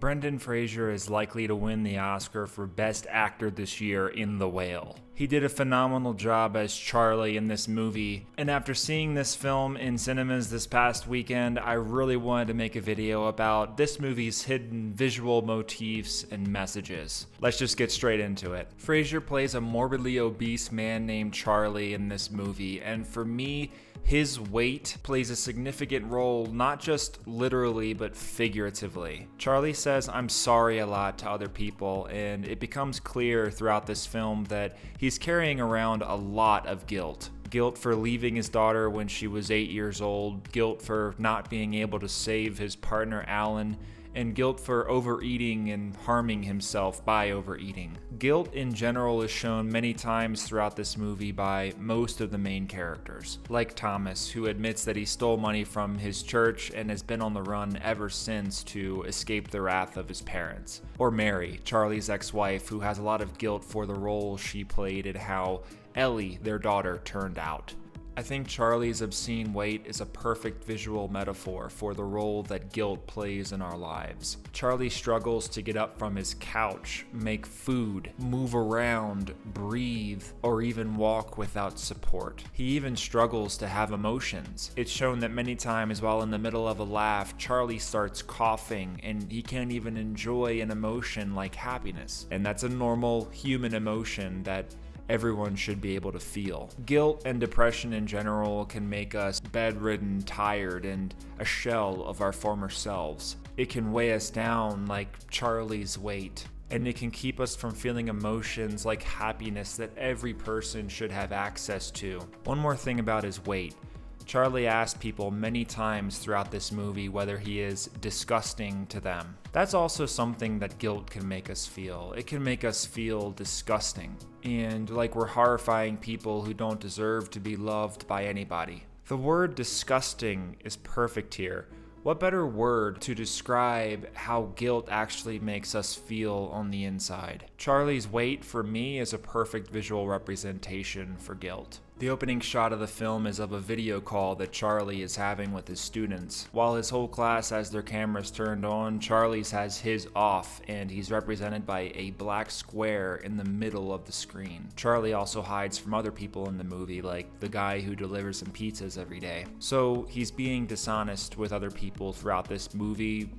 Brendan Fraser is likely to win the Oscar for Best Actor this year in The Whale. He did a phenomenal job as Charlie in this movie, and after seeing this film in cinemas this past weekend, I really wanted to make a video about this movie's hidden visual motifs and messages. Let's just get straight into it. Fraser plays a morbidly obese man named Charlie in this movie, and for me, his weight plays a significant role, not just literally, but figuratively. Charlie says, "I'm sorry" a lot to other people, and it becomes clear throughout this film that he's carrying around a lot of guilt. Guilt for leaving his daughter when she was 8 years old, guilt for not being able to save his partner Alan, and guilt for overeating and harming himself by overeating. Guilt in general is shown many times throughout this movie by most of the main characters, like Thomas, who admits that he stole money from his church and has been on the run ever since to escape the wrath of his parents. Or Mary, Charlie's ex-wife, who has a lot of guilt for the role she played and how Ellie, their daughter, turned out. I think Charlie's obscene weight is a perfect visual metaphor for the role that guilt plays in our lives. Charlie struggles to get up from his couch, make food, move around, breathe, or even walk without support. He even struggles to have emotions. It's shown that many times while in the middle of a laugh, Charlie starts coughing and he can't even enjoy an emotion like happiness. And that's a normal human emotion that everyone should be able to feel. Guilt and depression in general can make us bedridden, tired, and a shell of our former selves. It can weigh us down like Charlie's weight, and it can keep us from feeling emotions like happiness that every person should have access to. One more thing about his weight. Charlie asks people many times throughout this movie whether he is disgusting to them. That's also something that guilt can make us feel. It can make us feel disgusting, and like we're horrifying people who don't deserve to be loved by anybody. The word disgusting is perfect here. What better word to describe how guilt actually makes us feel on the inside? Charlie's weight, for me, is a perfect visual representation for guilt. The opening shot of the film is of a video call that Charlie is having with his students. While his whole class has their cameras turned on, Charlie's has his off, and he's represented by a black square in the middle of the screen. Charlie also hides from other people in the movie, like the guy who delivers him pizzas every day. So he's being dishonest with other people throughout this movie,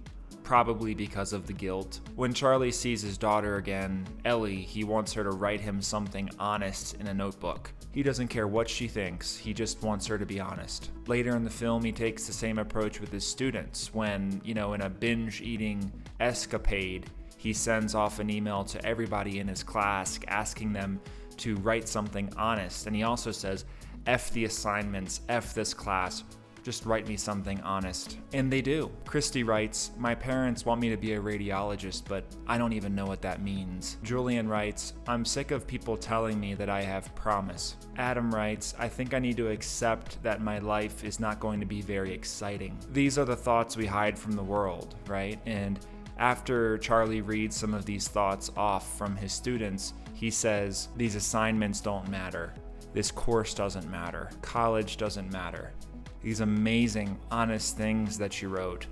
probably because of the guilt. When Charlie sees his daughter again, Ellie, he wants her to write him something honest in a notebook. He doesn't care what she thinks, he just wants her to be honest. Later in the film, he takes the same approach with his students when, in a binge-eating escapade, he sends off an email to everybody in his class asking them to write something honest. And he also says, F the assignments, F this class, just write me something honest. And they do. Christy writes, "My parents want me to be a radiologist, but I don't even know what that means." Julian writes, "I'm sick of people telling me that I have promise." Adam writes, "I think I need to accept that my life is not going to be very exciting." These are the thoughts we hide from the world, right? And after Charlie reads some of these thoughts off from his students, he says, "These assignments don't matter. This course doesn't matter. College doesn't matter. These amazing, honest things that you wrote,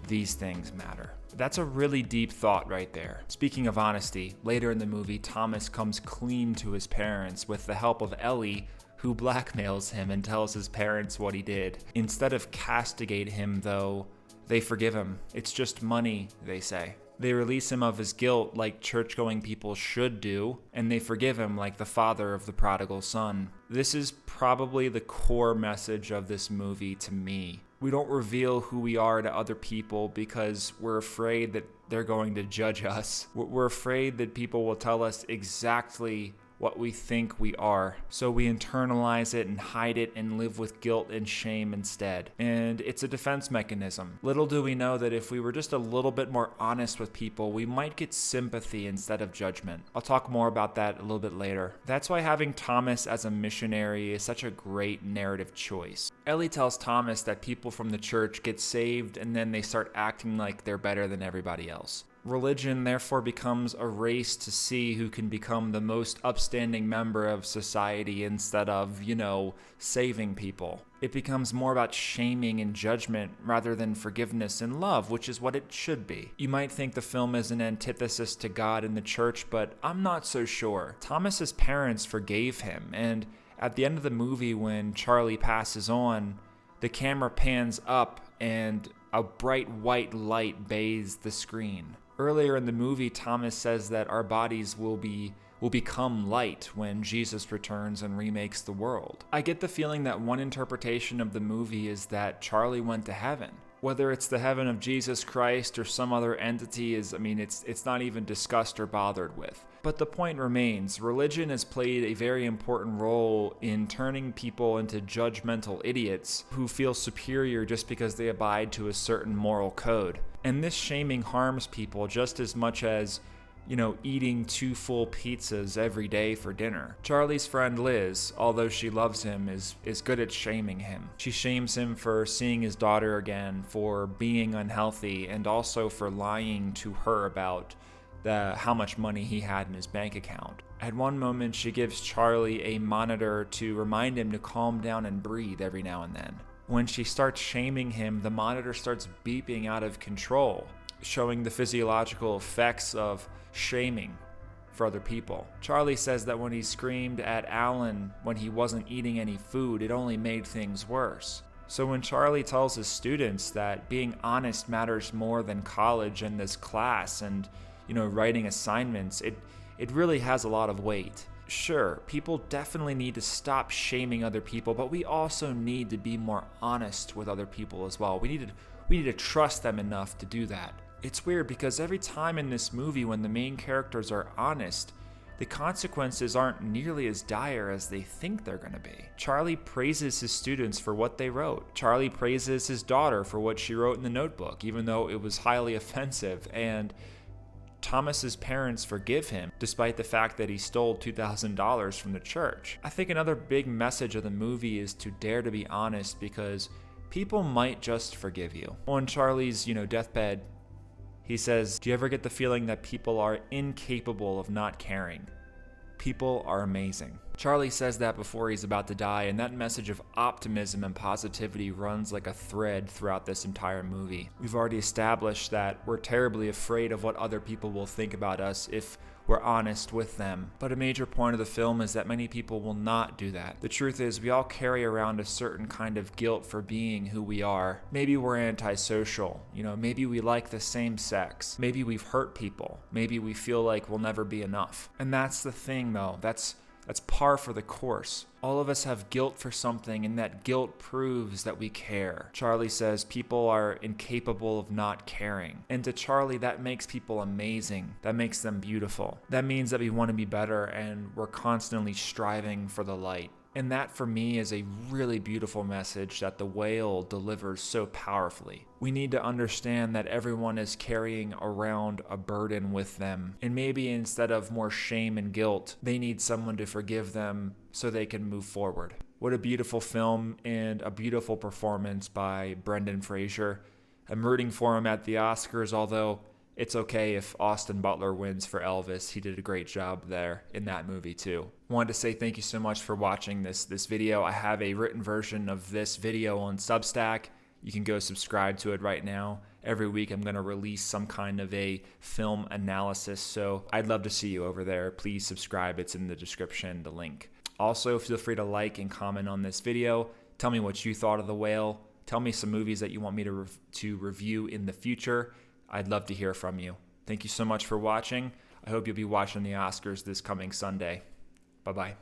these things matter." That's a really deep thought right there. Speaking of honesty, later in the movie, Thomas comes clean to his parents with the help of Ellie, who blackmails him and tells his parents what he did. Instead of castigate him, though, they forgive him. It's just money, they say. They release him of his guilt like church-going people should do, and they forgive him like the father of the prodigal son. This is probably the core message of this movie to me. We don't reveal who we are to other people because we're afraid that they're going to judge us. We're afraid that people will tell us exactly what we think we are. So we internalize it and hide it and live with guilt and shame instead. And it's a defense mechanism. Little do we know that if we were just a little bit more honest with people, we might get sympathy instead of judgment. I'll talk more about that a little bit later. That's why having Thomas as a missionary is such a great narrative choice. Ellie tells Thomas that people from the church get saved and then they start acting like they're better than everybody else. Religion therefore becomes a race to see who can become the most upstanding member of society instead of, saving people. It becomes more about shaming and judgment rather than forgiveness and love, which is what it should be. You might think the film is an antithesis to God and the church, but I'm not so sure. Thomas's parents forgave him, and at the end of the movie when Charlie passes on, the camera pans up and a bright white light bathes the screen. Earlier in the movie, Thomas says that our bodies will become light when Jesus returns and remakes the world. I get the feeling that one interpretation of the movie is that Charlie went to heaven. Whether it's the heaven of Jesus Christ or some other entity it's not even discussed or bothered with. But the point remains, religion has played a very important role in turning people into judgmental idiots who feel superior just because they abide to a certain moral code. And this shaming harms people just as much as eating 2 full pizzas every day for dinner. Charlie's friend Liz, although she loves him, is good at shaming him. She shames him for seeing his daughter again, for being unhealthy, and also for lying to her about how much money he had in his bank account. At one moment, she gives Charlie a monitor to remind him to calm down and breathe every now and then. When she starts shaming him, the monitor starts beeping out of control, showing the physiological effects of shaming for other people. Charlie says that when he screamed at Alan when he wasn't eating any food, it only made things worse. So when Charlie tells his students that being honest matters more than college and this class and, writing assignments, it really has a lot of weight. Sure, people definitely need to stop shaming other people, but we also need to be more honest with other people as well. We need to trust them enough to do that. It's weird because every time in this movie when the main characters are honest, the consequences aren't nearly as dire as they think they're going to be. Charlie praises his students for what they wrote. Charlie praises his daughter for what she wrote in the notebook, even though it was highly offensive, and Thomas's parents forgive him despite the fact that he stole $2,000 from the church. I think another big message of the movie is to dare to be honest because people might just forgive you. On Charlie's, deathbed, he says, "Do you ever get the feeling that people are incapable of not caring? People are amazing." Charlie says that before he's about to die, and that message of optimism and positivity runs like a thread throughout this entire movie. We've already established that we're terribly afraid of what other people will think about us if we're honest with them. But a major point of the film is that many people will not do that. The truth is, we all carry around a certain kind of guilt for being who we are. Maybe we're antisocial, maybe we like the same sex. Maybe we've hurt people. Maybe we feel like we'll never be enough. And that's the thing though, that's par for the course. All of us have guilt for something, and that guilt proves that we care. Charlie says people are incapable of not caring. And to Charlie, that makes people amazing. That makes them beautiful. That means that we want to be better, and we're constantly striving for the light. And that for me is a really beautiful message that The Whale delivers so powerfully. We need to understand that everyone is carrying around a burden with them. And maybe instead of more shame and guilt, they need someone to forgive them so they can move forward. What a beautiful film and a beautiful performance by Brendan Fraser. I'm rooting for him at the Oscars, although it's okay if Austin Butler wins for Elvis. He did a great job there in that movie too. Wanted to say thank you so much for watching this video. I have a written version of this video on Substack. You can go subscribe to it right now. Every week I'm going to release some kind of a film analysis, so I'd love to see you over there. Please subscribe. It's in the description, the link. Also, feel free to like and comment on this video. Tell me what you thought of The Whale. Tell me some movies that you want me to review in the future. I'd love to hear from you. Thank you so much for watching. I hope you'll be watching the Oscars this coming Sunday. Bye-bye.